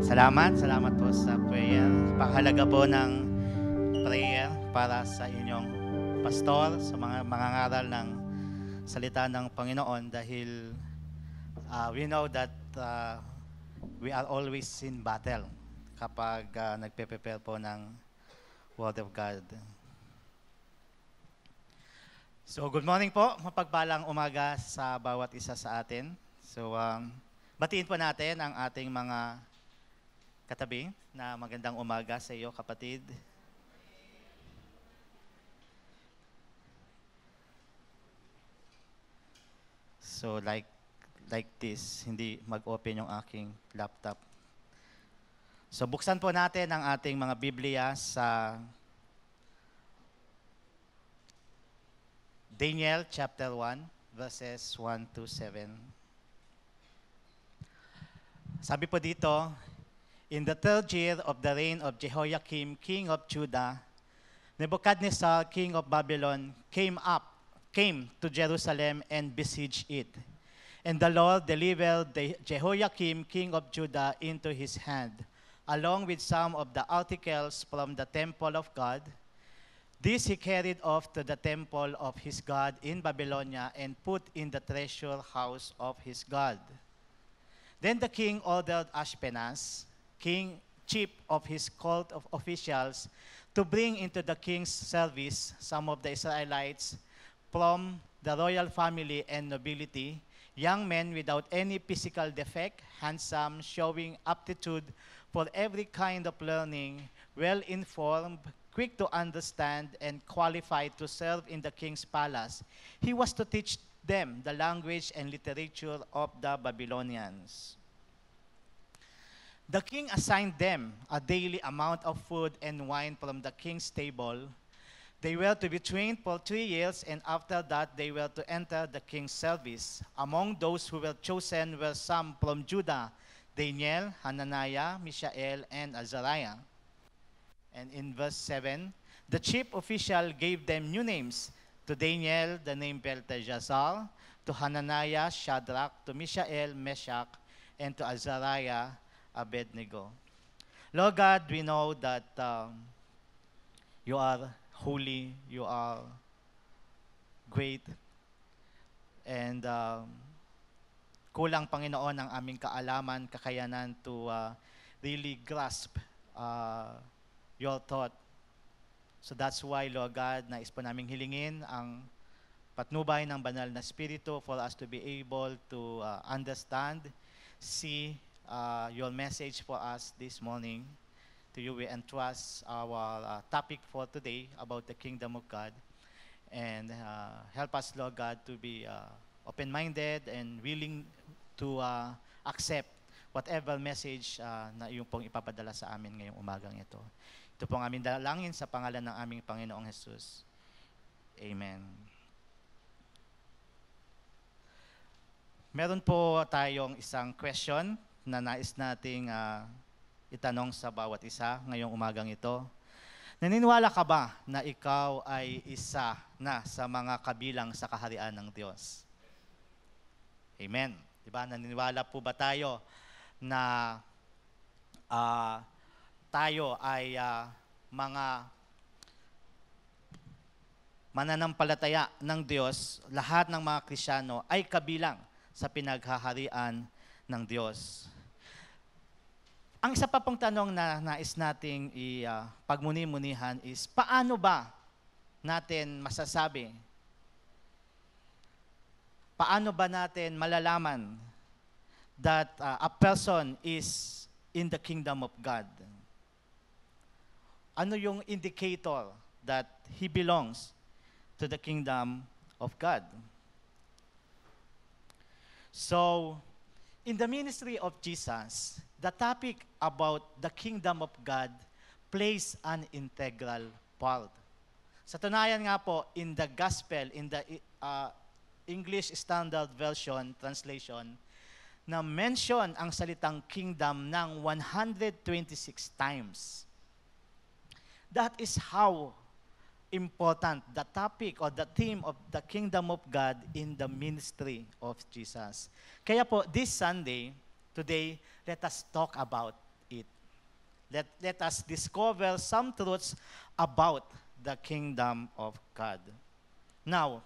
Salamat po sa prayer. Pakahalaga po ng prayer para sa inyong pastor, sa mga mangangaral ng salita ng Panginoon dahil we know that we are always in battle kapag nagpe-prepare po ng Word of God. So good morning po, mapagpalang umaga sa bawat isa sa atin. So batiin po natin ang ating mga katabi na magandang umaga sa iyo, kapatid. So like this, hindi mag-open yung aking laptop. So buksan po natin ang ating mga Biblia sa Daniel chapter 1 verses 1 to 7. Sabi po dito, in the third year of the reign of Jehoiakim, king of Judah, Nebuchadnezzar, king of Babylon, came to Jerusalem and besieged it. And the Lord delivered Jehoiakim, king of Judah, into his hand, along with some of the articles from the temple of God. This he carried off to the temple of his God in Babylonia and put in the treasure house of his God. Then the king ordered Ashpenaz, chief of his court of officials, to bring into the king's service some of the Israelites from the royal family and nobility, young men without any physical defect, handsome, showing aptitude for every kind of learning, well-informed, quick to understand, and qualified to serve in the king's palace. He was to teach them the language and literature of the Babylonians. The king assigned them a daily amount of food and wine from the king's table. They were to be trained for 3 years, and after that they were to enter the king's service. Among those who were chosen were some from Judah, Daniel, Hananiah, Mishael, and Azariah. And in verse 7, the chief official gave them new names. To Daniel, the name Belteshazzar; to Hananiah, Shadrach; to Mishael, Meshach; and to Azariah, Abednego. Lord God, we know that you are holy, you are great, and kulang, Panginoon, ang aming kaalaman, kakayanan to really grasp your thought. So that's why, Lord God, nais po naming hilingin ang patnubay ng banal na Espiritu for us to be able to understand, see your message for us this morning. To you we entrust our topic for today about the kingdom of God. And help us, Lord God, to be open-minded and willing to accept whatever message na iyong pong ipapadala sa amin ngayong umagang ito. Ito pong aming dalangin sa pangalan ng aming Panginoong Jesus. Amen. Meron po tayong isang question na nais nating itanong sa bawat isa ngayong umagang ito. Naniniwala ka ba na ikaw ay isa na sa mga kabilang sa kaharian ng Diyos? Amen. Diba? Naniniwala po ba tayo na tayo ay mga mananampalataya ng Diyos, lahat ng mga Kristiyano ay kabilang sa pinaghaharian ng Diyos? Ang isa pa pong tanong na nais nating pagmuni-munihan is, paano ba natin masasabi? Paano ba natin malalaman that a person is in the kingdom of God? Ano yung indicator that he belongs to the kingdom of God? So, in the ministry of Jesus, the topic about the kingdom of God plays an integral part. Sa tunayan nga po, in the gospel, in the English Standard Version translation, na mention ang salitang kingdom ng 126 times. That is how important the topic or the theme of the kingdom of God in the ministry of Jesus. Kaya po, this Sunday, today, let us talk about it. Let us discover some truths about the kingdom of God. Now,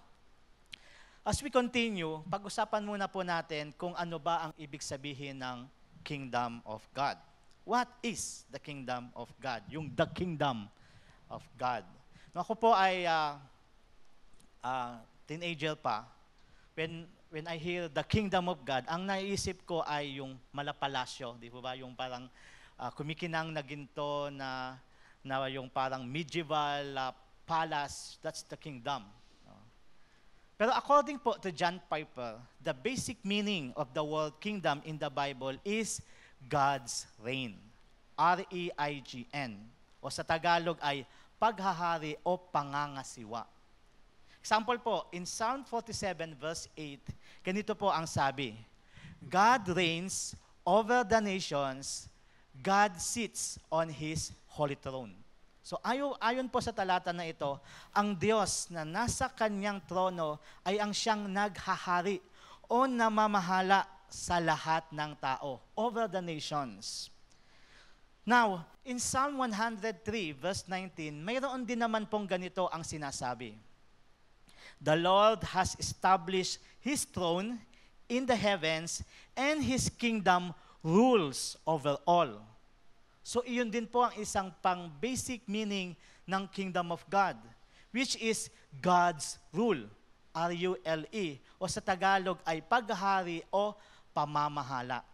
as we continue, pag-usapan muna po natin kung ano ba ang ibig sabihin ng kingdom of God. What is the kingdom of God? Yung the kingdom of God. Nung ako po ay teenager pa, when I hear the kingdom of God, ang naiisip ko ay yung malapalasyo, di po ba? Yung parang kumikinang na ginto na yung parang medieval palace, that's the kingdom. Pero according po to John Piper, the basic meaning of the word kingdom in the Bible is God's reign. R-E-I-G-N. O sa Tagalog ay paghahari o pangangasiwa. Example po, in Psalm 47 verse 8, ganito po ang sabi, God reigns over the nations, God sits on His holy throne. So ayon po sa talata na ito, ang Diyos na nasa kanyang trono ay ang siyang naghahari o namamahala sa lahat ng tao, over the nations. Now, in Psalm 103 verse 19, mayroon din naman pong ganito ang sinasabi. The Lord has established His throne in the heavens, and His kingdom rules over all. So iyon din po ang isang pang-basic meaning ng kingdom of God, which is God's rule, R-U-L-E, o sa Tagalog ay paghahari o pamamahala.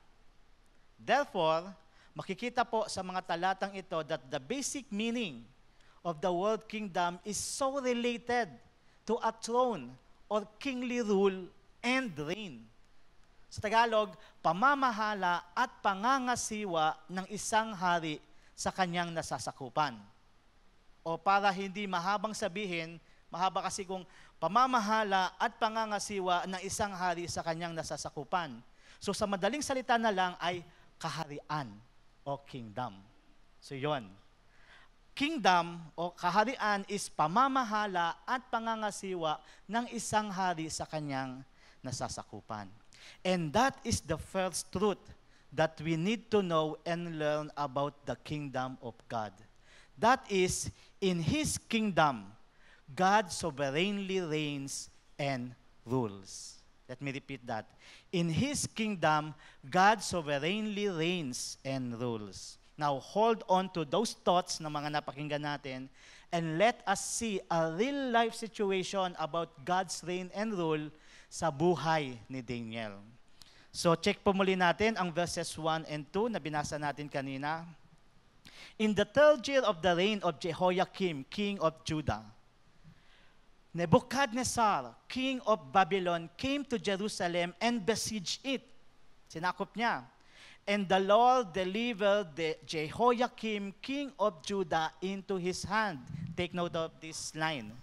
Therefore, makikita po sa mga talatang ito that the basic meaning of the word kingdom is so related to a throne or kingly rule and reign. Sa Tagalog, pamamahala at pangangasiwa ng isang hari sa kanyang nasasakupan. O para hindi mahabang sabihin, mahaba kasi kung pamamahala at pangangasiwa ng isang hari sa kanyang nasasakupan. So sa madaling salita na lang ay kaharian o kingdom. So yon. Kingdom o kaharian is pamamahala at pangangasiwa ng isang hari sa kanyang nasasakupan. And that is the first truth that we need to know and learn about the kingdom of God. That is, in His kingdom, God sovereignly reigns and rules. Let me repeat that. In His kingdom, God sovereignly reigns and rules. Now, hold on to those thoughts na mga napakinggan natin and let us see a real-life situation about God's reign and rule sa buhay ni Daniel. So, check po muli natin ang verses 1 and 2 na binasa natin kanina. In the third year of the reign of Jehoiakim, king of Judah, Nebuchadnezzar, king of Babylon, came to Jerusalem and besieged it. Sinakop niya. And the Lord delivered the Jehoiakim, king of Judah, into his hand. Take note of this line.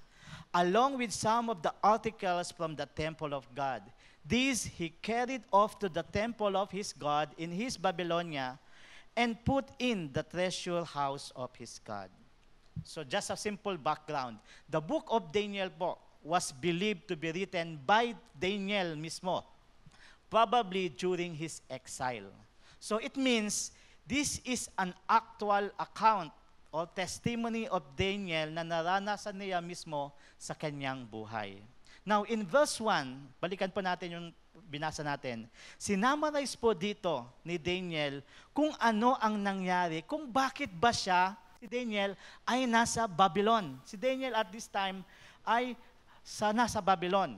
Along with some of the articles from the temple of God. These he carried off to the temple of his God in his Babylonia and put in the treasure house of his God. So just a simple background. The book of Daniel po was believed to be written by Daniel mismo, probably during his exile. So it means this is an actual account o testimony of Daniel na naranasan niya mismo sa kanyang buhay. Now in verse 1, balikan po natin yung binasa natin. Sinamarize po dito ni Daniel kung ano ang nangyari, kung bakit ba siya, si Daniel, ay nasa Babylon. Si Daniel at this time ay nasa Babylon.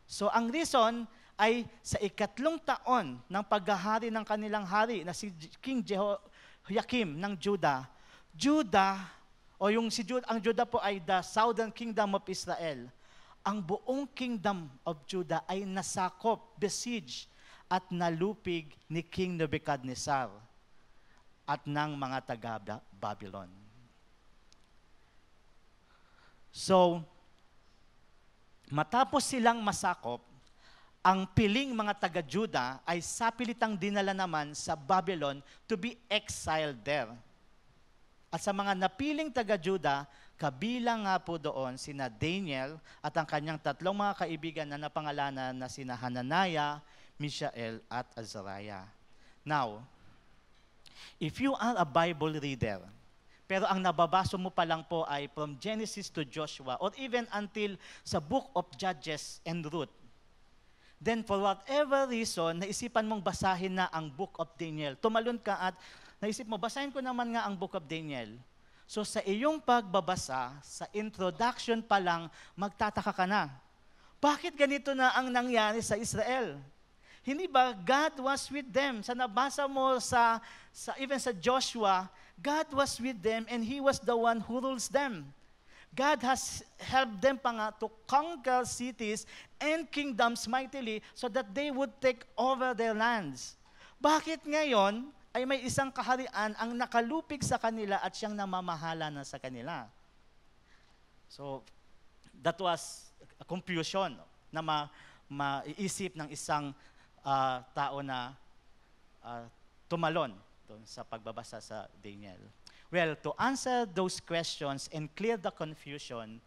So ang reason ay sa ikatlong taon ng paghahari ng kanilang hari na si King Jehoiakim ng Judah. Ang Judah po ay the southern kingdom of Israel. Ang buong kingdom of Judah ay nasakop, besieged, at nalupig ni King Nebuchadnezzar at ng mga taga-Babylon. So, matapos silang masakop, ang piling mga taga-Juda ay sapilitang dinala naman sa Babylon to be exiled there. At sa mga napiling taga-Juda, kabilang nga po doon sina Daniel at ang kanyang tatlong mga kaibigan na napangalanan na sina Hananiah, Mishael at Azariah. Now, If you are a Bible reader, pero ang nababasa mo pa lang po ay from Genesis to Joshua or even until sa book of Judges and Ruth, then for whatever reason, naisipan mong basahin na ang book of Daniel. Tumalon ka at naisip mo, basahin ko naman nga ang book of Daniel. So sa iyong pagbabasa, sa introduction pa lang, magtataka ka na. Bakit ganito na ang nangyari sa Israel? Hindi ba God was with them? Sa nabasa mo even sa Joshua, God was with them and He was the one who rules them. God has helped them pa nga to conquer cities and kingdoms mightily so that they would take over their lands. Bakit ngayon ay may isang kaharian ang nakalupig sa kanila at siyang namamahala na sa kanila? So, that was a confusion na maiisip ng isang tao na tumalon sa pagbabasa sa Daniel. Well, to answer those questions and clear the confusion,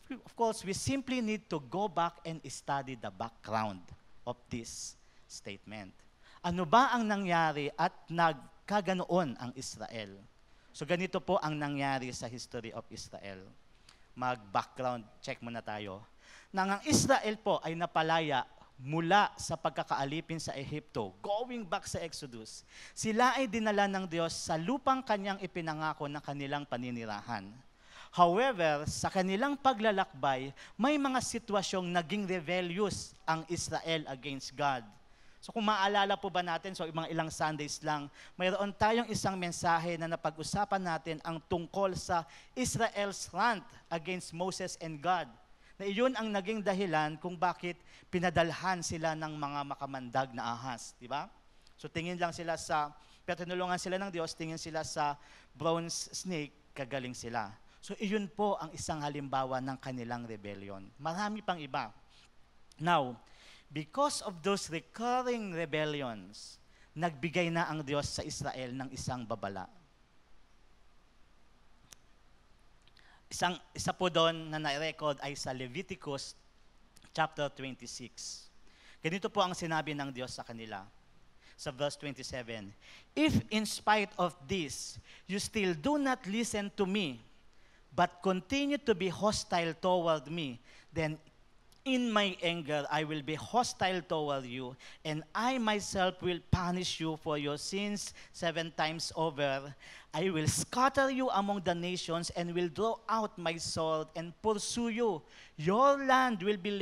of course, we simply need to go back and study the background of this statement. Ano ba ang nangyari at nagkaganoon ang Israel? So ganito po ang nangyari sa history of Israel. Mag-background check muna tayo. Nang ang Israel po ay napalaya mula sa pagkakaalipin sa Ehipto, going back sa Exodus, sila ay dinala ng Diyos sa lupang kanyang ipinangako na kanilang paninirahan. However, sa kanilang paglalakbay, may mga sitwasyong naging rebellious ang Israel against God. So kung maalala po ba natin, so mga ilang Sundays lang, mayroon tayong isang mensahe na napag-usapan natin ang tungkol sa Israel's rant against Moses and God. Na iyon ang naging dahilan kung bakit pinadalhan sila ng mga makamandag na ahas, di ba? So tingin lang sila pero tinulungan sila ng Diyos, tingin sila sa bronze snake, kagaling sila. So iyon po ang isang halimbawa ng kanilang rebellion. Marami pang iba. Now, because of those recurring rebellions, nagbigay na ang Diyos sa Israel ng isang babala. Isa po doon na na-record ay sa Leviticus chapter 26. Ganito po ang sinabi ng Diyos sa kanila. Sa verse 27, "If in spite of this, you still do not listen to me, but continue to be hostile toward me, then in my anger I will be hostile toward you, and I myself will punish you for your sins 7 times over. I will scatter you among the nations and will draw out my sword and pursue you. Your land will be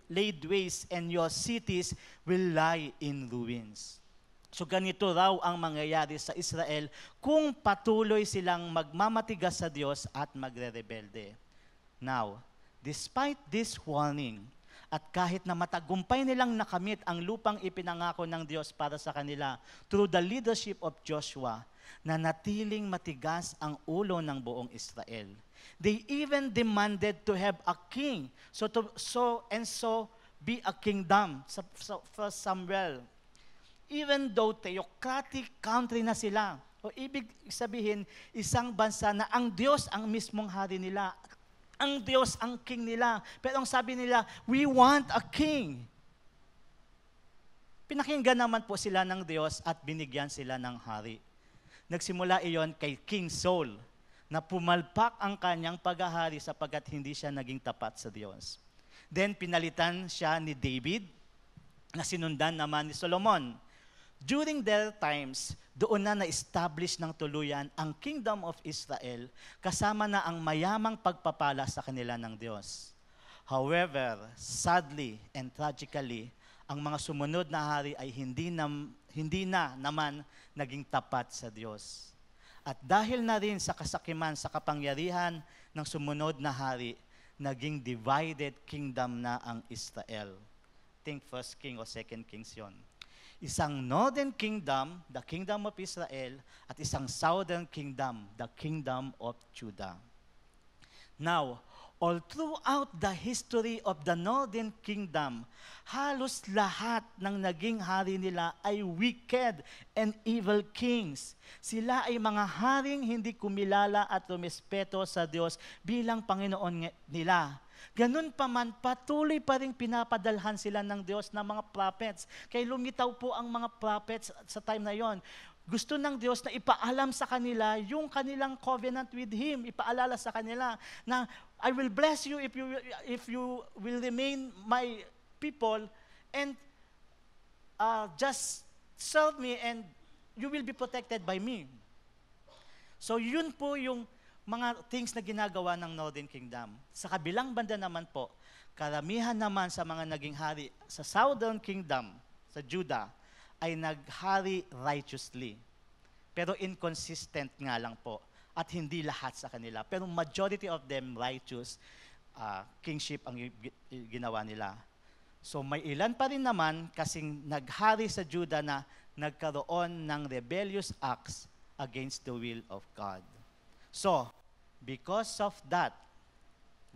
laid waste and your cities will lie in ruins." So ganito raw ang mangyayari sa Israel kung patuloy silang magmamatigas sa Diyos at magre-rebelde. Now, despite this warning, at kahit na matagumpay nilang nakamit ang lupang ipinangako ng Diyos para sa kanila through the leadership of Joshua, na natiling matigas ang ulo ng buong Israel. They even demanded to have a king, so be a kingdom. Sa 1 Samuel, even though theocratic country na sila, o ibig sabihin, isang bansa na ang Diyos ang mismong hari nila, ang Diyos ang king nila. Pero ang sabi nila, we want a king. Pinakinggan naman po sila ng Diyos at binigyan sila ng hari. Nagsimula iyon kay King Saul, na pumalpak ang kanyang paghahari sapagkat hindi siya naging tapat sa Diyos. Then pinalitan siya ni David, na sinundan naman ni Solomon. During their times, doon na na-establish ng tuluyan ang Kingdom of Israel, kasama na ang mayamang pagpapala sa kanila ng Diyos. However, sadly and tragically, ang mga sumunod na hari ay hindi na naman naging tapat sa Diyos. At dahil na rin sa kasakiman sa kapangyarihan ng sumunod na hari, naging divided kingdom na ang Israel. Think 1 King o 2 Kings yon. Isang northern kingdom, the kingdom of Israel, at isang southern kingdom, the kingdom of Judah. Now, all throughout the history of the northern kingdom, halos lahat ng naging hari nila ay wicked and evil kings. Sila ay mga haring hindi kumilala at rumespeto sa Diyos bilang Panginoon nila. Ganun pa man, patuloy pa rin pinapadalhan sila ng Diyos ng mga prophets. Kaya lumitaw po ang mga prophets sa time na yon. Gusto ng Diyos na ipaalam sa kanila yung kanilang covenant with Him. Ipaalala sa kanila na, I will bless you if you will remain my people and just serve me and you will be protected by me. So yun po yung mga things na ginagawa ng Northern Kingdom. Sa kabilang banda naman po, karamihan naman sa mga naging hari sa Southern Kingdom, sa Judah, ay naghari righteously. Pero inconsistent nga lang po. At hindi lahat sa kanila. Pero majority of them righteous kingship ang ginawa nila. So may ilan pa rin naman kasing naghari sa Judah na nagkaroon ng rebellious acts against the will of God. So, because of that,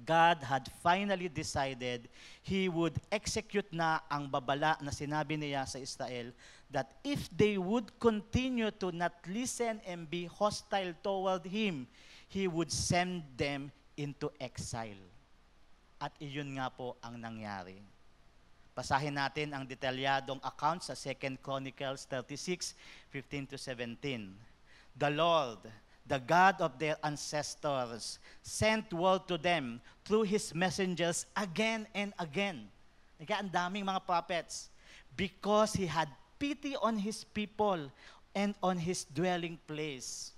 God had finally decided He would execute na ang babala na sinabi niya sa Israel that if they would continue to not listen and be hostile toward Him, He would send them into exile. At iyon nga po ang nangyari. Basahin natin ang detalyadong account sa 2 Chronicles 36, 15 to 17. The Lord, the God of their ancestors, sent word to them through His messengers again and again. Ang daming mga prophets. Because He had pity on His people and on His dwelling place.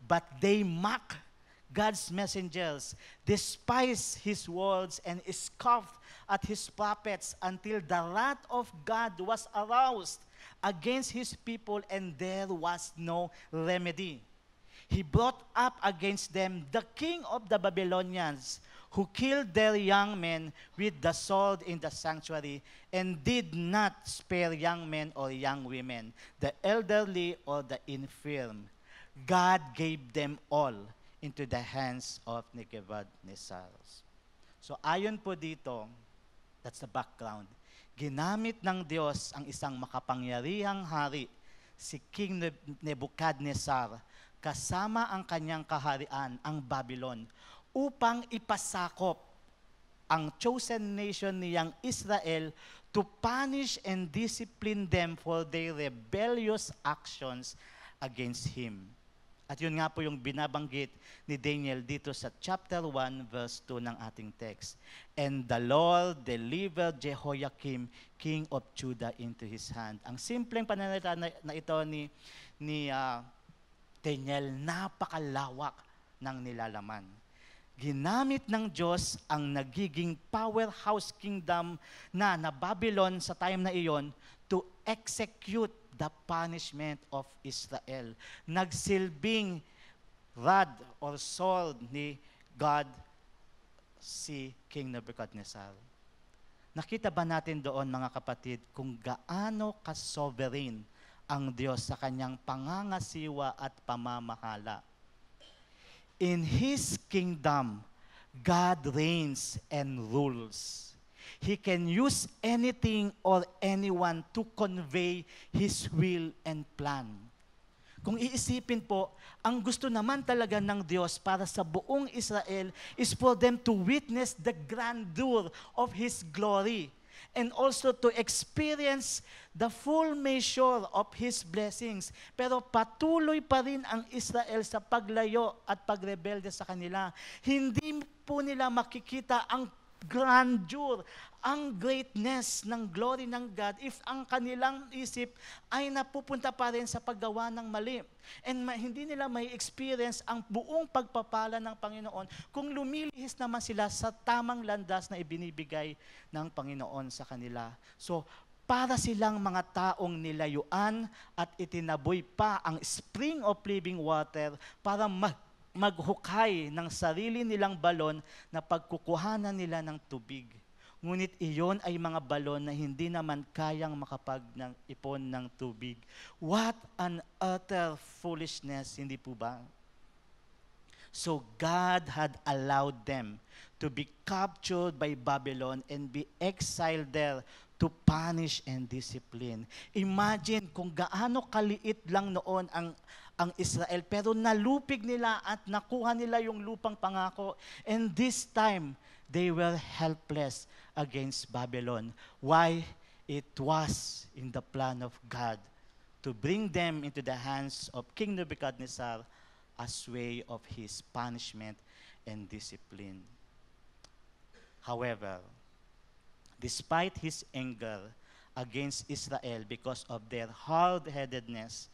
But they mocked God's messengers, despised His words, and scoffed at His prophets until the wrath of God was aroused against His people and there was no remedy. He brought up against them the king of the Babylonians, who killed their young men with the sword in the sanctuary, and did not spare young men or young women, the elderly or the infirm. God gave them all into the hands of Nebuchadnezzar. So ayon po dito, that's the background. Ginamit ng Diyos ang isang makapangyarihang hari, si King Nebuchadnezzar, kasama ang kanyang kaharian, ang Babylon, upang ipasakop ang chosen nation niyang Israel to punish and discipline them for their rebellious actions against Him. At yun nga po yung binabanggit ni Daniel dito sa chapter 1, verse 2 ng ating text. And the Lord delivered Jehoiakim, king of Judah, into his hand. Ang simpleng pananalita na ito ni Daniel, napakalawak ng nilalaman. Ginamit ng Diyos ang nagiging powerhouse kingdom na Babylon sa time na iyon to execute the punishment of Israel. Nagsilbing rod or sword ni God si King Nebuchadnezzar. Nakita ba natin doon, mga kapatid, kung gaano ka-sovereign ang Diyos sa kanyang pangangasiwa at pamamahala? In His kingdom, God reigns and rules. He can use anything or anyone to convey His will and plan. Kung iisipin po, ang gusto naman talaga ng Diyos para sa buong Israel is for them to witness the grandeur of His glory and also to experience the full measure of His blessings. Pero patuloy pa rin ang Israel sa paglayo at pagrebelde sa kanila. Hindi po nila makikita ang grandeur, ang greatness ng glory ng God if ang kanilang isip ay napupunta pa rin sa paggawa ng mali. And hindi nila may experience ang buong pagpapala ng Panginoon kung lumilihis naman sila sa tamang landas na ibinibigay ng Panginoon sa kanila. So, para silang mga taong nilayuan at itinaboy pa ang spring of living water para maghukay ng sarili nilang balon na pagkukuhanan nila ng tubig. Ngunit iyon ay mga balon na hindi naman kayang makapag-ipon ng tubig. What an utter foolishness, hindi po ba? So God had allowed them to be captured by Babylon and be exiled there to punish and discipline. Imagine kung gaano kaliit lang noon ang Israel, pero nalupig nila at nakuha nila yung lupang pangako. And this time, they were helpless against Babylon. Why? It was in the plan of God to bring them into the hands of King Nebuchadnezzar as way of his punishment and discipline. However, despite his anger against Israel because of their hard-headedness,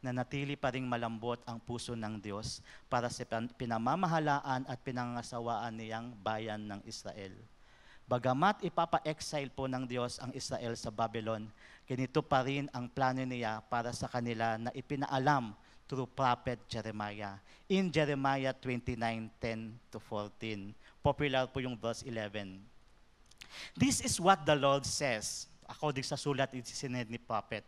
nanatili pa ring malambot ang puso ng Diyos para sa pinamamahalaan at pinangasawaan niyang bayan ng Israel. Bagamat ipapa-exile po ng Diyos ang Israel sa Babylon, ganito pa rin ang plano niya para sa kanila na ipinaalam through prophet Jeremiah. In Jeremiah 29:10-14. Popular po yung verse 11. This is what the Lord says, according sa sulat isisined ni prophet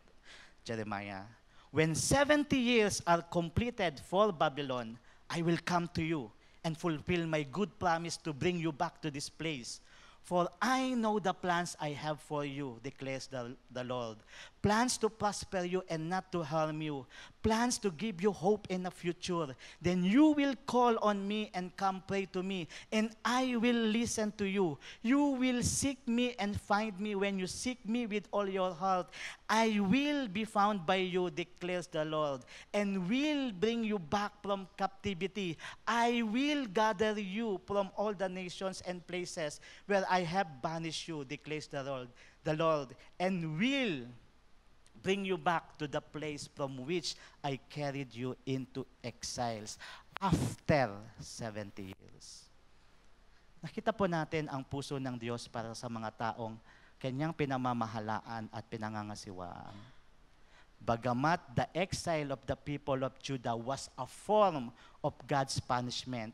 Jeremiah. When 70 years are completed for Babylon, I will come to you and fulfill my good promise to bring you back to this place. For I know the plans I have for you, declares the Lord. Plans to prosper you and not to harm you. Plans to give you hope in the future. Then you will call on me and come pray to me, and I will listen to you. You will seek me and find me when you seek me with all your heart. I will be found by you, declares the Lord, and will bring you back from captivity. I will gather you from all the nations and places where I have banished you, declares the Lord, and will bring you back to the place from which I carried you into exiles after 70 years. Nakita po natin ang puso ng Diyos para sa mga taong kanyang pinamamahalaan at pinangangasiwaan. Bagamat the exile of the people of Judah was a form of God's punishment,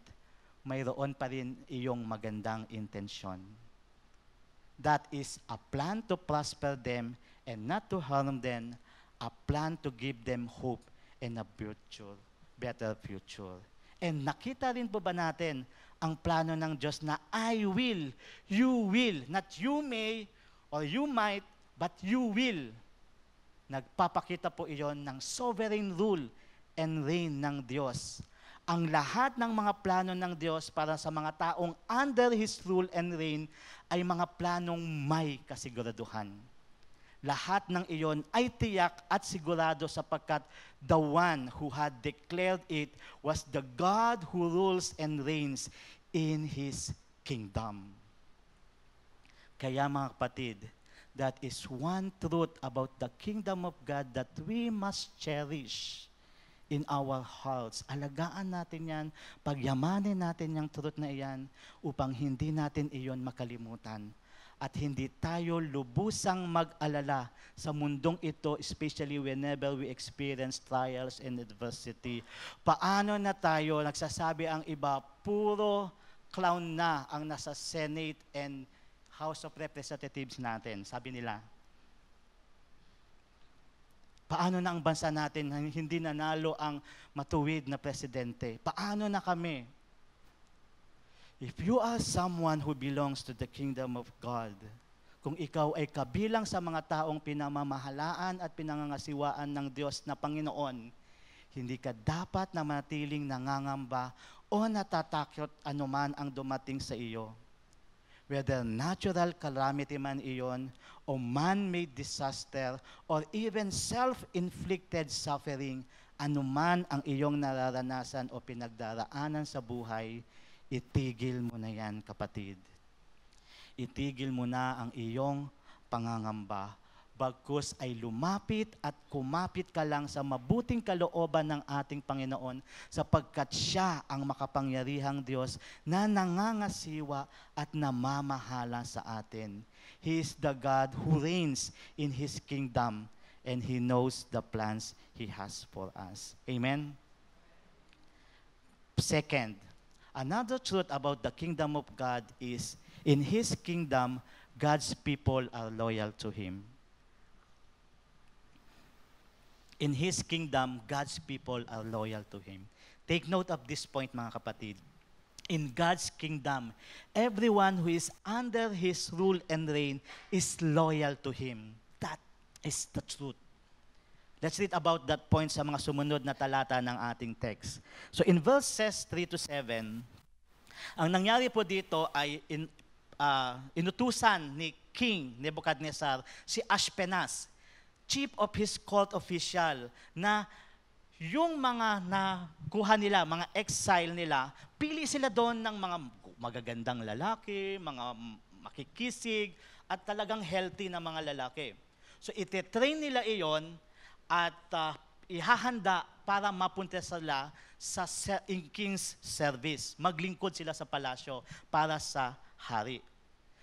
mayroon pa rin iyong magandang intensyon. That is a plan to prosper them and not to harm them, a plan to give them hope and a better future. And nakita rin po ba natin ang plano ng Diyos na I will, you will, not you may or you might, but you will. Nagpapakita po iyon ng sovereign rule and reign ng Diyos. Ang lahat ng mga plano ng Diyos para sa mga taong under His rule and reign ay mga planong may kasiguraduhan. Lahat ng iyon ay tiyak at sigurado sapagkat the one who had declared it was the God who rules and reigns in His kingdom. Kaya mga kapatid, that is one truth about the kingdom of God that we must cherish in our hearts. Alagaan natin yan, pagyamanin natin yung truth na iyan upang hindi natin iyon makalimutan. At hindi tayo lubusang mag-alala sa mundong ito, especially whenever we experience trials and adversity. Paano na tayo, nagsasabi ang iba, puro clown na ang nasa Senate and House of Representatives natin, sabi nila. Paano na ang bansa natin hindi nanalo ang matuwid na presidente? Paano na kami? If you are someone who belongs to the kingdom of God, kung ikaw ay kabilang sa mga taong pinamamahalaan at pinangangasiwaan ng Diyos na Panginoon, hindi ka dapat na manatiling nangangamba o natatakot anuman ang dumating sa iyo. Whether natural calamity man iyon, o man-made disaster, or even self-inflicted suffering, anuman ang iyong nararanasan o pinagdaraanan sa buhay, itigil mo na yan, kapatid. Itigil mo na ang iyong pangangamba. Bagkus ay lumapit at kumapit ka lang sa mabuting kalooban ng ating Panginoon sapagkat Siya ang makapangyarihang Diyos na nangangasiwa at namamahala sa atin. He is the God who reigns in His kingdom and He knows the plans He has for us. Amen? Second, another truth about the kingdom of God is in His kingdom, God's people are loyal to Him. In His kingdom, God's people are loyal to Him. Take note of this point, mga kapatid. In God's kingdom, everyone who is under His rule and reign is loyal to Him. That is the truth. Let's read about that point sa mga sumunod na talata ng ating text. So in verses 3 to 7, ang nangyari po dito ay inutusan ni King Nebuchadnezzar si Ashpenaz chief of his court official, na yung mga nakuha nila, mga exile nila, pili sila doon ng mga magagandang lalaki, mga makikisig, at talagang healthy na mga lalaki. So ite-train nila iyon at ihahanda para mapunta sila sa king's service. Maglingkod sila sa palasyo para sa hari.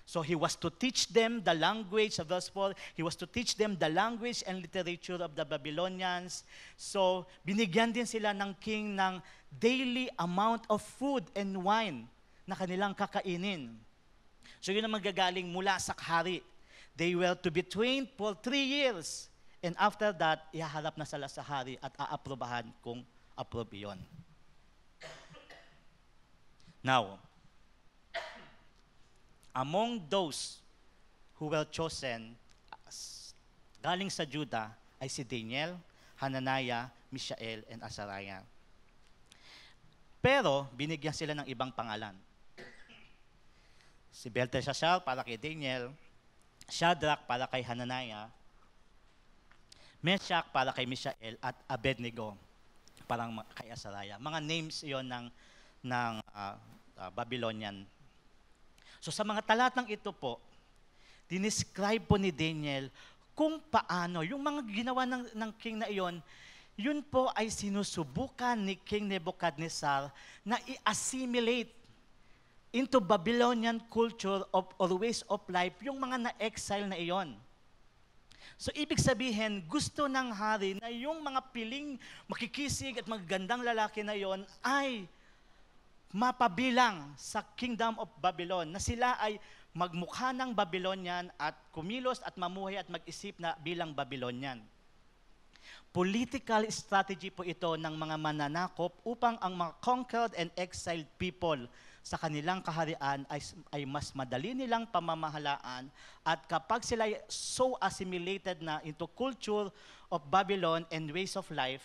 So he was to teach them the language, of verse 4, he was to teach them the language and literature of the Babylonians. So binigyan din sila ng king ng daily amount of food and wine na kanilang kakainin. So yun ang magagaling mula sa hari. They were to be trained for 3 years. And after that, ihaharap na sila sa hari at aaprobahan kung approve yun. Now, among those who were chosen, galing sa Judah, ay si Daniel, Hananiah, Mishael, and Azariah. Pero, binigyan sila ng ibang pangalan. Si Belteshazzar para kay Daniel, Shadrach para kay Hananiah, Meshach para kay Mishael, at Abednego para kay Azariah. Mga names iyon ng Babylonian. So sa mga talatang ito po, dinescribe po ni Daniel kung paano, yung mga ginawa ng king na iyon, yun po ay sinusubukan ni King Nebuchadnezzar na i-assimilate into Babylonian culture or ways of life yung mga na-exile na iyon. So ibig sabihin, gusto ng hari na yung mga piling makikisig at magagandang lalaki na iyon ay mapabilang sa Kingdom of Babylon, na sila ay magmukha ng Babylonian at kumilos at mamuhay at mag-isip na bilang Babylonian. Political strategy po ito ng mga mananakop upang ang mga conquered and exiled people sa kanilang kaharian ay mas madali nilang pamamahalaan, at kapag sila so assimilated na into culture of Babylon and ways of life,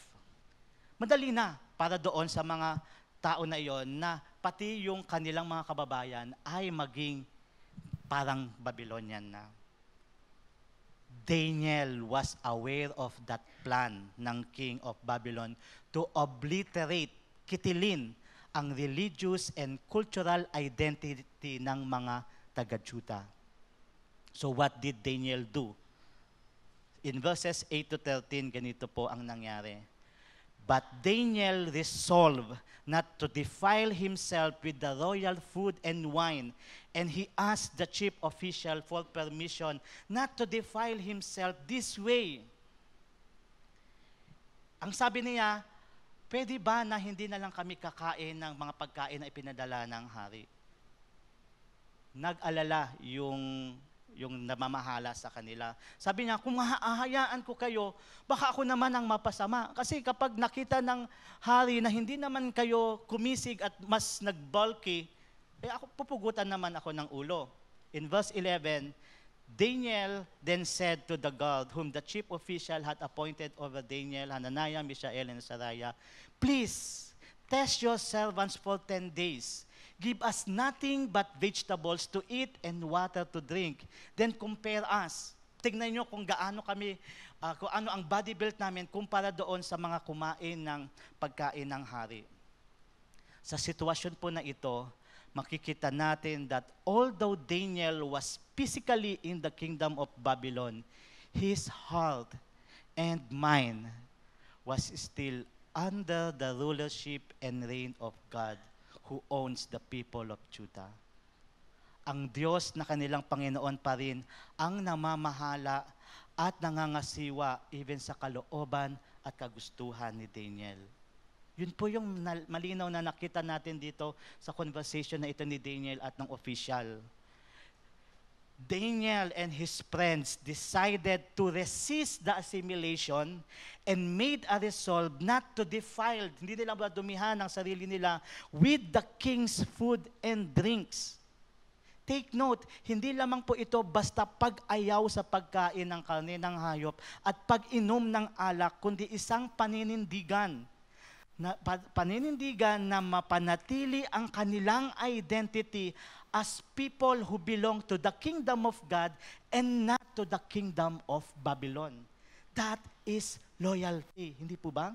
madali na para doon sa mga tao na iyon na pati yung kanilang mga kababayan ay maging parang Babylonian na. Daniel was aware of that plan ng king of Babylon to obliterate, kitilin, ang religious and cultural identity ng mga taga-Juda. So what did Daniel do? In verses 8 to 13, ganito po ang nangyari. But Daniel resolved not to defile himself with the royal food and wine, and he asked the chief official for permission not to defile himself this way. Ang sabi niya, pwede ba na hindi na lang kami kakain ng mga pagkain na ipinadala ng hari? Nag-alala yung namamahala sa kanila. Sabi niya, kung hahayaan ko kayo, baka ako naman ang mapasama. Kasi kapag nakita ng hari na hindi naman kayo kumisig at mas nag-bulky, ako, pupugutan naman ako ng ulo. In verse 11, Daniel then said to the guard, whom the chief official had appointed over Daniel, Hananiah, Mishael, and Azariah, please, test your servants for 10 days. Give us nothing but vegetables to eat and water to drink. Then compare us. Tignan nyo kung gaano kami, kung ano ang body build namin kumpara doon sa mga kumain ng pagkain ng hari. Sa sitwasyon po na ito, makikita natin that although Daniel was physically in the kingdom of Babylon, his heart and mind was still under the rulership and reign of God, who owns the people of Judah. Ang Diyos na kanilang Panginoon pa rin ang namamahala at nangangasiwa even sa kalooban at kagustuhan ni Daniel. Yun po yung malinaw na nakita natin dito sa conversation na ito ni Daniel at ng official. Daniel and his friends decided to resist the assimilation and made a resolve not to defile, hindi nila dumihan ang sarili nila with the king's food and drinks. Take note, hindi lamang po ito basta pag-ayaw sa pagkain ng karne ng hayop at pag-inom ng alak, kundi isang paninindigan na mapanatili ang kanilang identity as people who belong to the kingdom of God and not to the kingdom of Babylon. That is loyalty. Hindi po ba?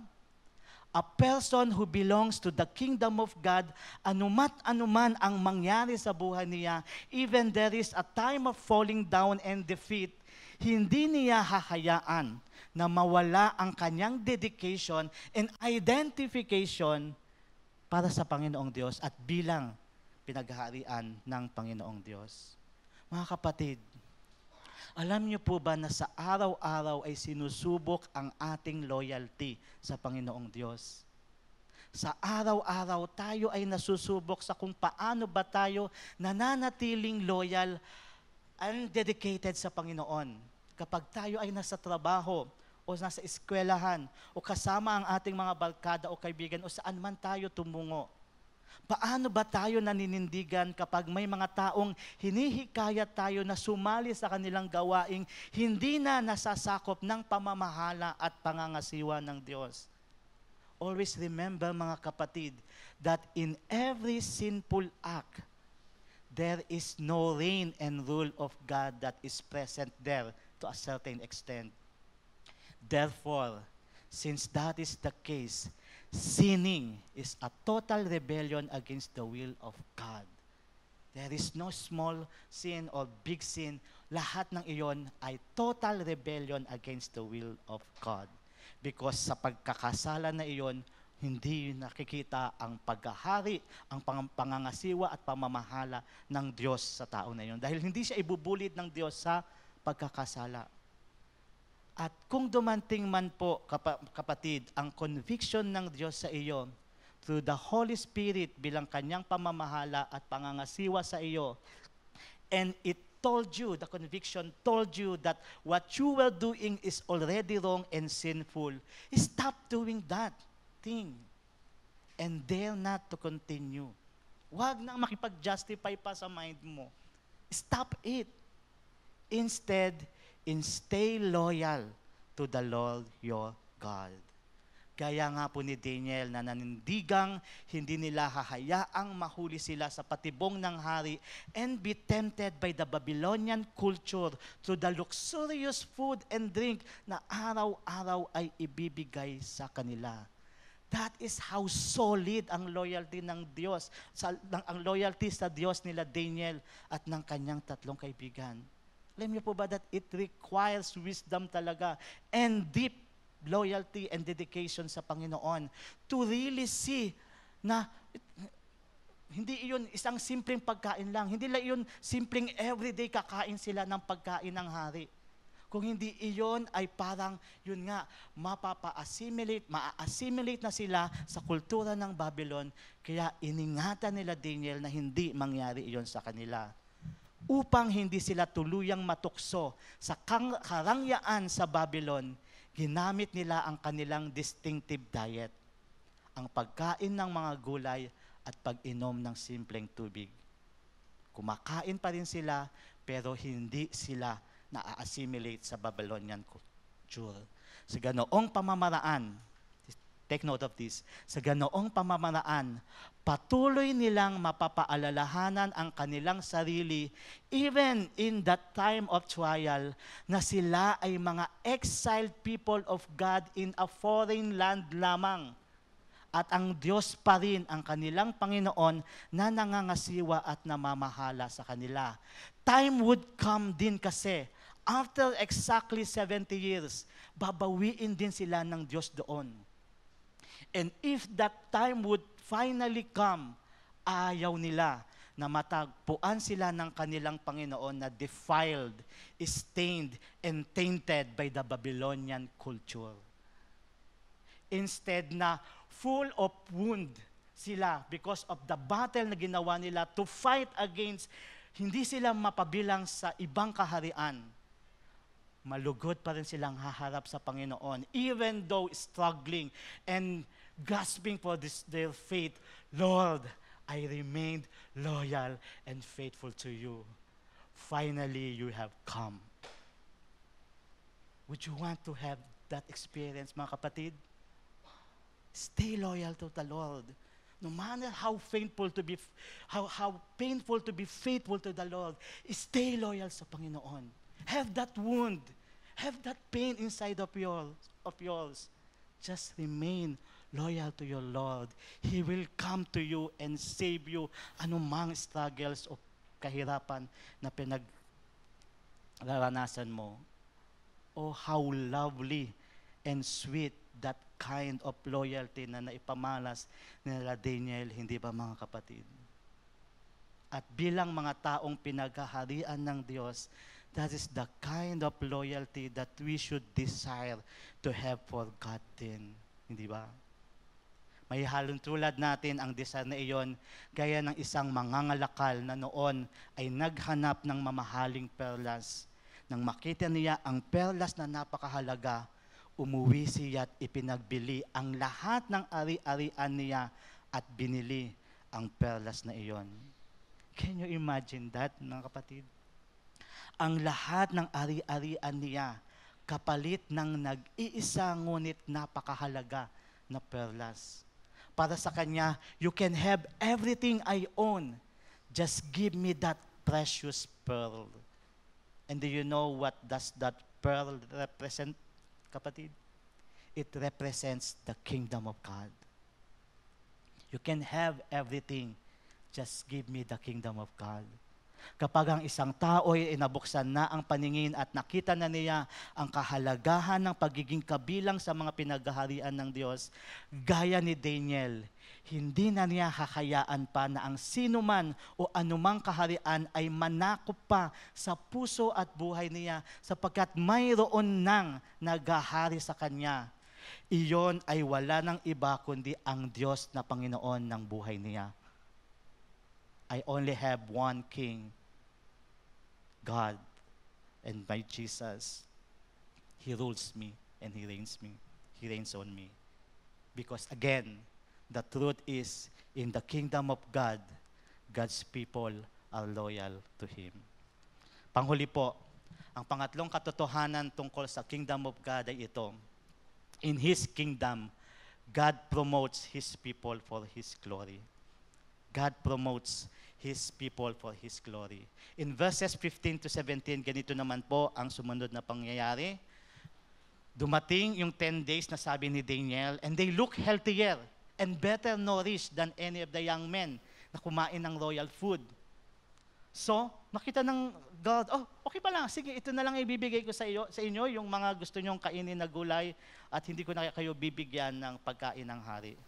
A person who belongs to the kingdom of God, anuman ang mangyari sa buhay niya, even there is a time of falling down and defeat, hindi niya hahayaan na mawala ang kanyang dedication and identification para sa Panginoong Diyos at bilang pinaghaharian ng Panginoong Diyos. Mga kapatid, alam niyo po ba na sa araw-araw ay sinusubok ang ating loyalty sa Panginoong Diyos? Sa araw-araw tayo ay nasusubok sa kung paano ba tayo nananatiling loyal and dedicated sa Panginoon. Kapag tayo ay nasa trabaho o nasa eskwelahan o kasama ang ating mga barkada o kaibigan o saan man tayo tumungo. Paano ba tayo naninindigan kapag may mga taong hinihikayat tayo na sumali sa kanilang gawaing hindi na nasasakop ng pamamahala at pangangasiwa ng Diyos? Always remember, mga kapatid, that in every sinful act, there is no reign and rule of God that is present there to a certain extent. Therefore, since that is the case, sinning is a total rebellion against the will of God. There is no small sin or big sin. Lahat ng iyon ay total rebellion against the will of God. Because sa pagkakasala na iyon, hindi nakikita ang paghahari, ang pangangasiwa at pamamahala ng Diyos sa tao na iyon. Dahil hindi siya ibubulid ng Diyos sa pagkakasala. At kung dumating man po, kapatid, ang conviction ng Diyos sa iyo through the Holy Spirit bilang kanyang pamamahala at pangangasiwa sa iyo, and it told you, the conviction told you that what you were doing is already wrong and sinful, stop doing that thing and dare not to continue. Huwag nang makipag-justify pa sa mind mo. Stop it. Instead, stay loyal to the Lord your God. Gaya nga po ni Daniel na nanindigang hindi nila hahayaang mahuli sila sa patibong ng hari and be tempted by the Babylonian culture through the luxurious food and drink na araw-araw ay ibibigay sa kanila. That is how solid ang loyalty ng Diyos, ang loyalty sa Diyos nila Daniel at ng kanyang tatlong kaibigan. Alam niyo po ba that it requires wisdom talaga and deep loyalty and dedication sa Panginoon to really see na hindi iyon isang simpleng pagkain lang. Hindi lang iyon simpleng everyday kakain sila ng pagkain ng hari. Kung hindi iyon ay parang, yun nga, ma-assimilate na sila sa kultura ng Babylon. Kaya iningatan nila Daniel na hindi mangyari iyon sa kanila. Upang hindi sila tuluyang matukso sa karangyaan sa Babylon, ginamit nila ang kanilang distinctive diet, ang pagkain ng mga gulay at pag-inom ng simpleng tubig. Kumakain pa rin sila, pero hindi sila na-assimilate sa Babylonian culture. Sa ganoong pamamaraan, take note of this, sa ganoong pamamaraan, patuloy nilang mapapaalalahanan ang kanilang sarili even in that time of trial na sila ay mga exiled people of God in a foreign land lamang. At ang Diyos pa rin ang kanilang Panginoon na nangangasiwa at namamahala sa kanila. Time would come din kasi, after exactly 70 years, babawiin din sila ng Diyos doon. And if that time would finally come, ayaw nila na matagpuan sila ng kanilang Panginoon na defiled, stained, and tainted by the Babylonian culture. Instead na full of wound sila because of the battle na ginawa nila to fight against, hindi sila mapabilang sa ibang kaharian. Malugod pa rin silang haharap sa Panginoon, even though struggling and grasping for their faith. Lord, I remained loyal and faithful to you. Finally, you have come. Would you want to have that experience, mga kapatid? Stay loyal to the Lord. No matter how painful to be faithful to the Lord, stay loyal sa Panginoon. Have that wound. Have that pain inside of yours. Just remain loyal to your Lord. He will come to you and save you anumang struggles o kahirapan na pinagdaranasan mo. Oh, how lovely and sweet that kind of loyalty na naipamalas nila Daniel, hindi ba mga kapatid? At bilang mga taong pinaghaharian ng Diyos, that is the kind of loyalty that we should desire to have for God din. Hindi ba? May halong tulad natin ang desire na iyon, gaya ng isang mangangalakal na noon ay naghanap ng mamahaling perlas. Nang makita niya ang perlas na napakahalaga, umuwi siya at ipinagbili ang lahat ng ari-arian niya at binili ang perlas na iyon. Can you imagine that, mga kapatid? Ang lahat ng ari-arian niya, kapalit ng nag-iisa ngunit napakahalaga na perlas. Para sa kanya, you can have everything I own. Just give me that precious pearl. And do you know what does that pearl represent, kapatid? It represents the kingdom of God. You can have everything. Just give me the kingdom of God. Kapag ang isang tao ay nabuksan na ang paningin at nakita na niya ang kahalagahan ng pagiging kabilang sa mga pinaghaharian ng Diyos, gaya ni Daniel, hindi na niya hakayaan pa na ang sinuman o anumang kaharian ay manakop pa sa puso at buhay niya sapagkat mayroon nang naghahari sa kanya. Iyon ay wala ng iba kundi ang Diyos na Panginoon ng buhay niya. I only have one King, God, and my Jesus. He rules me and He reigns me. He reigns on me. Because again, the truth is, in the kingdom of God, God's people are loyal to Him. Panghuli po, ang pangatlong katotohanan tungkol sa kingdom of God ay ito. In His kingdom, God promotes His people for His glory. God promotes His people for His glory. In verses 15 to 17, ganito naman po ang sumunod na pangyayari. Dumating yung 10 days na sabi ni Daniel, and they look healthier and better nourished than any of the young men na kumain ng royal food. So, makita ng God, oh, okay pa lang, sige, ito na lang ibibigay ko sa inyo, yung mga gusto nyong kainin na gulay at hindi ko na kayo bibigyan ng pagkain ng hari.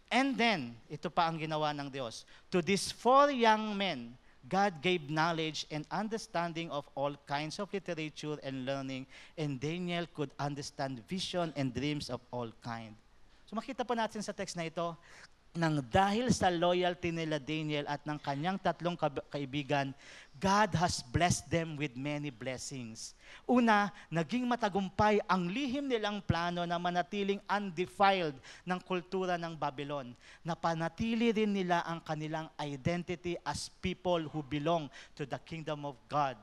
And then, ito pa ang ginawa ng Diyos. To these 4 young men, God gave knowledge and understanding of all kinds of literature and learning, and Daniel could understand vision and dreams of all kind. So makita po natin sa text na ito, nang dahil sa loyalty nila Daniel at ng kanyang 3 kaibigan, God has blessed them with many blessings. Una, naging matagumpay ang lihim nilang plano na manatiling undefiled ng kultura ng Babylon. Napanatili rin nila ang kanilang identity as people who belong to the kingdom of God.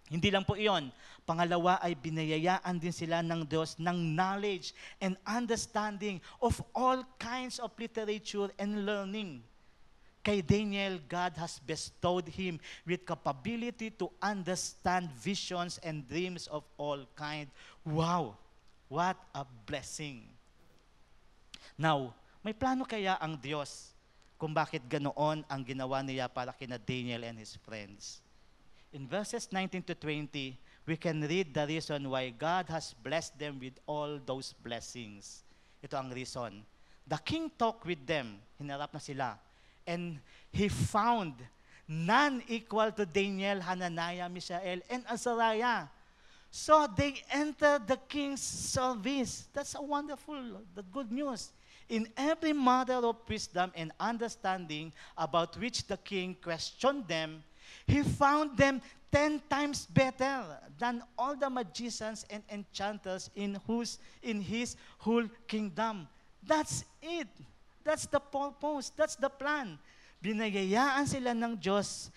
Hindi lang po iyon. Pangalawa ay binayayaan din sila ng Diyos ng knowledge and understanding of all kinds of literature and learning. Kay Daniel, God has bestowed him with capability to understand visions and dreams of all kind. Wow! What a blessing! Now, may plano kaya ang Diyos kung bakit ganoon ang ginawa niya para kina Daniel and his friends? In verses 19 to 20, we can read the reason why God has blessed them with all those blessings. Ito ang reason. The king talked with them, hinarap na sila, and he found none equal to Daniel, Hananiah, Mishael, and Azariah. So they entered the king's service. That's a wonderful, the good news. In every matter of wisdom and understanding about which the king questioned them, he found them 10 times better than all the magicians and enchanters in his whole kingdom. That's it. That's the purpose. That's the plan. Binayayaan sila ng Diyos.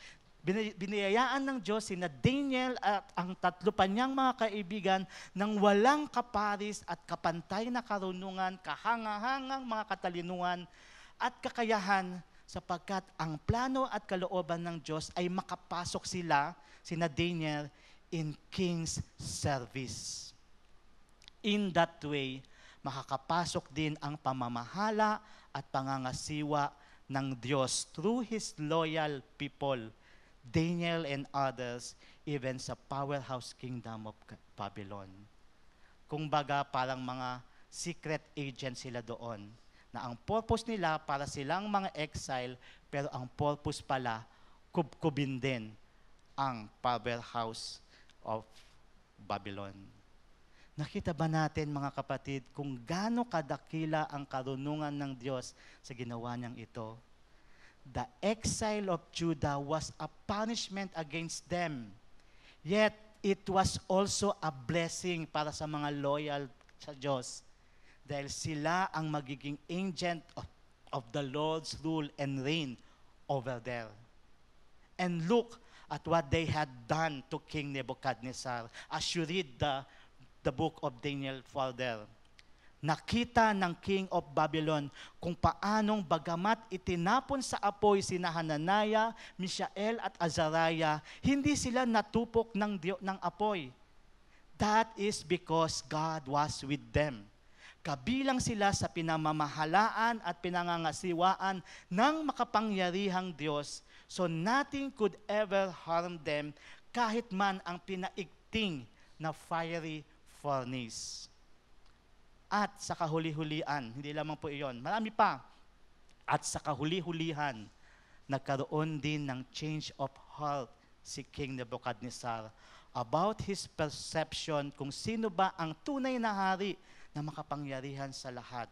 Binayayaan ng Diyos sina Daniel at ang 3 pa niyang mga kaibigan ng walang kaparis at kapantay na karunungan, kahangahangang mga katalinuhan at kakayahan, sapagkat ang plano at kalooban ng Diyos ay makapasok sina Daniel, in king's service. In that way, makakapasok din ang pamamahala at pangangasiwa ng Diyos through His loyal people, Daniel and others, even sa powerhouse kingdom of Babylon. Kung baga, parang mga secret agent sila doon, na ang purpose nila para silang mga exile, pero ang purpose pala, kubkubin din ang powerhouse of Babylon. Nakita ba natin, mga kapatid, kung gaano kadakila ang karunungan ng Diyos sa ginawa niyang ito? The exile of Judah was a punishment against them. Yet, it was also a blessing para sa mga loyal sa Diyos. Dahil sila ang magiging agent of the Lord's rule and reign over there. And look at what they had done to King Nebuchadnezzar. As you read the book of Daniel further, nakita ng King of Babylon kung paanong bagamat itinapon sa apoy sina Hananiah, Mishael at Azariah, hindi sila natupok ng apoy. That is because God was with them. Kabilang sila sa pinamamahalaan at pinangangasiwaan ng makapangyarihang Diyos, so nothing could ever harm them kahit man ang pinaigting na fiery furnace. At sa kahuli-hulian, hindi lamang po iyon, marami pa. At sa kahuli-hulihan, nagkaroon din ng change of heart si King Nebuchadnezzar about his perception kung sino ba ang tunay na hari na makapangyarihan sa lahat.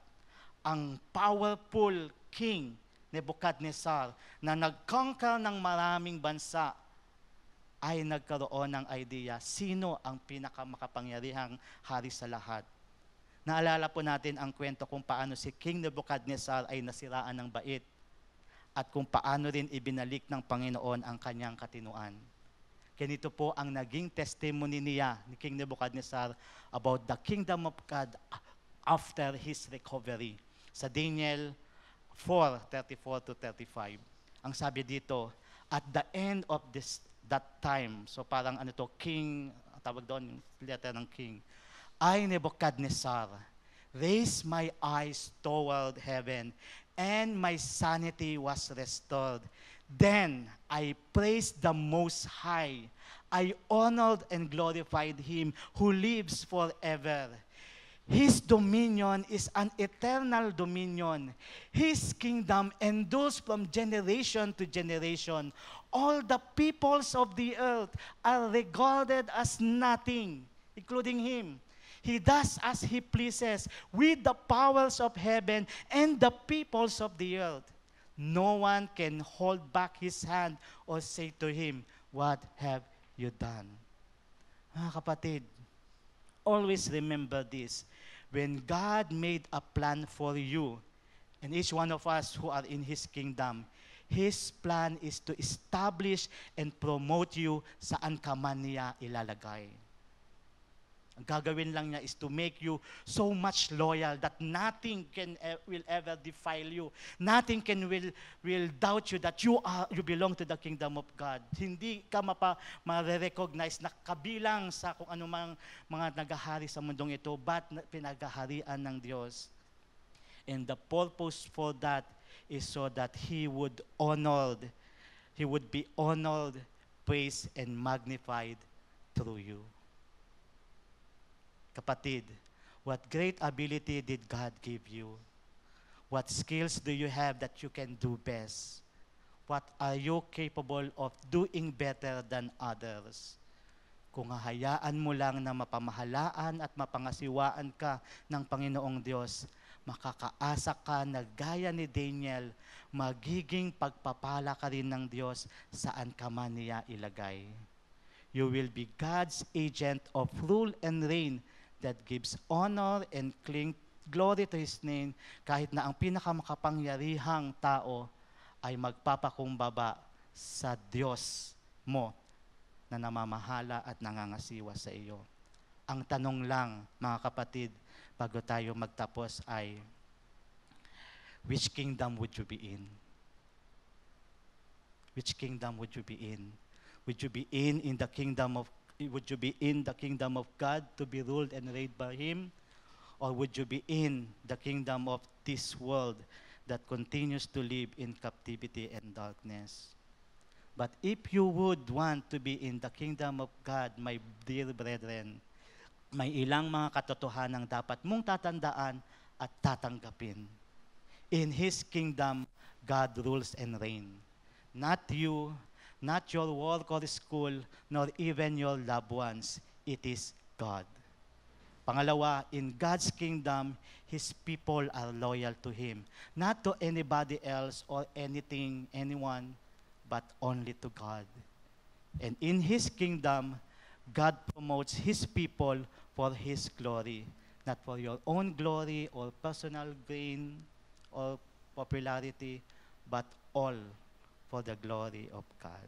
Ang powerful King Nebuchadnezzar na nag-conquer ng maraming bansa ay nagkaroon ng idea sino ang pinakamakapangyarihang hari sa lahat. Naalala po natin ang kwento kung paano si King Nebuchadnezzar ay nasiraan ng bait at kung paano rin ibinalik ng Panginoon ang kanyang katinuan. Ganito po ang naging testimony niya ni King Nebuchadnezzar about the kingdom of God after his recovery. Sa Daniel 4:34-35. Ang sabi dito, at the end of that time, so parang king, tawag doon, letter ng king, I, Nebuchadnezzar, raised my eyes toward heaven, and my sanity was restored. Then I praised the Most High. I honored and glorified Him who lives forever. His dominion is an eternal dominion. His kingdom endures from generation to generation. All the peoples of the earth are regarded as nothing, including Him. He does as He pleases with the powers of heaven and the peoples of the earth. No one can hold back His hand or say to Him, what have you done? Mga kapatid, always remember this. When God made a plan for you, and each one of us who are in His kingdom, His plan is to establish and promote you saan ka man niya ilalagay. Ang gagawin lang niya is to make you so much loyal that nothing will ever defile you. Nothing will doubt you that you belong to the kingdom of God. Hindi ka ma-recognize na kabilang sa kung anumang mga nagahari sa mundong ito, but pinagaharian ng Diyos. And the purpose for that is so that He would be honored, praised, and magnified through you. Kapatid, what great ability did God give you? What skills do you have that you can do best? What are you capable of doing better than others? Kung hahayaan mo lang na mapamahalaan at mapangasiwaan ka ng Panginoong Diyos, makakaasa ka na gaya ni Daniel, magiging pagpapala ka rin ng Diyos saan ka man niya ilagay. You will be God's agent of rule and reign that gives honor and glory to His name, kahit na ang pinakamakapangyarihang tao ay magpapakumbaba sa Diyos mo na namamahala at nangangasiwa sa iyo. Ang tanong lang, mga kapatid, bago tayo magtapos ay, which kingdom would you be in? Which kingdom would you be in? Would you be in the kingdom of Would you be in the kingdom of God to be ruled and reigned by Him? Or would you be in the kingdom of this world that continues to live in captivity and darkness? But if you would want to be in the kingdom of God, my dear brethren, may ilang mga katotohanang dapat mong tatandaan at tatanggapin. In His kingdom, God rules and reigns. Not you, not your work or school, nor even your loved ones. It is God. Pangalawa, in God's kingdom, His people are loyal to Him. Not to anybody else or anything, anyone, but only to God. And in His kingdom, God promotes His people for His glory. Not for your own glory or personal gain or popularity, but all for the glory of God.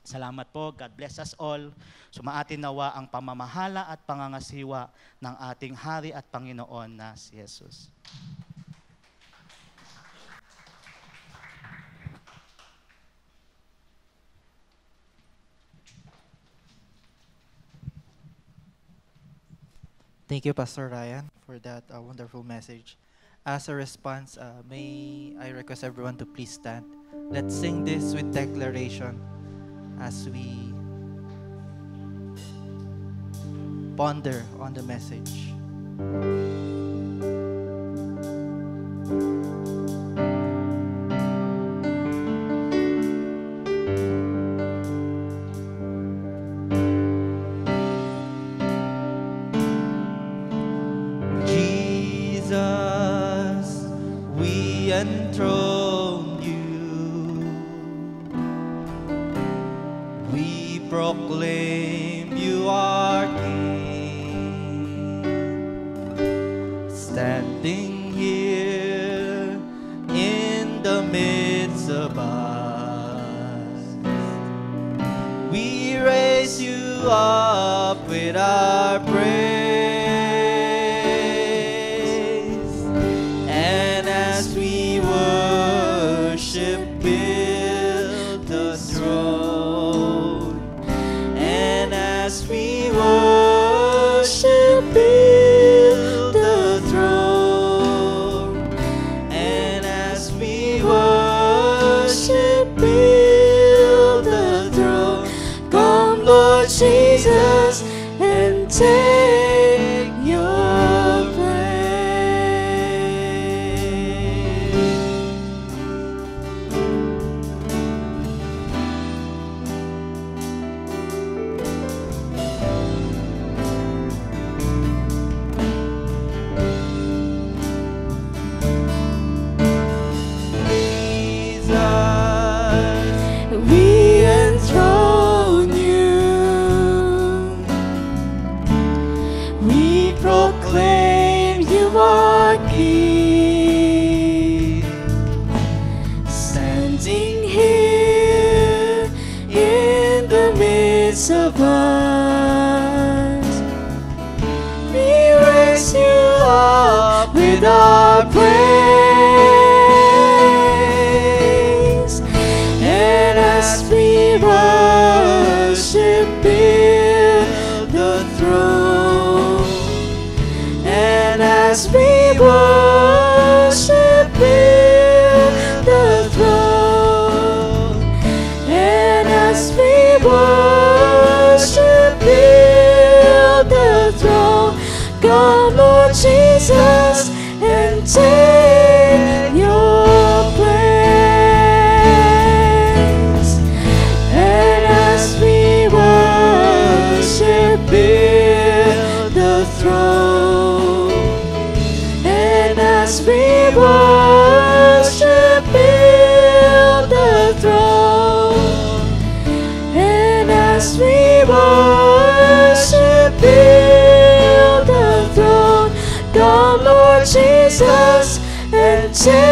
Salamat po. God bless us all. Sumaatin nawa ang pamamahala at pangangasiwa ng ating Hari at Panginoon na si Jesus. Thank you, Pastor Ryan, for that wonderful message. As a response, may I request everyone to please stand. Let's sing this with declaration as we ponder on the message. Jesus, we enthrone you. We proclaim you are King. Standing here in the midst of us, we raise you up with our praise. And as we worship, build the throne. And as we worship, build the throne. And as we worship, build the throne. Come, Lord Jesus, and take your place. Jesus, we enthrone you. We proclaim you are King. Standing here in the midst of us, we raise you up with our praise. And as we worship, build the throne. And as we worship, build the throne. And as we worship, build the throne. Come, Lord Jesus, and take your place. And as we worship, build the throne. And as we worship, build the throne. And as we worship, build the throne. Come, Lord Jesus, and take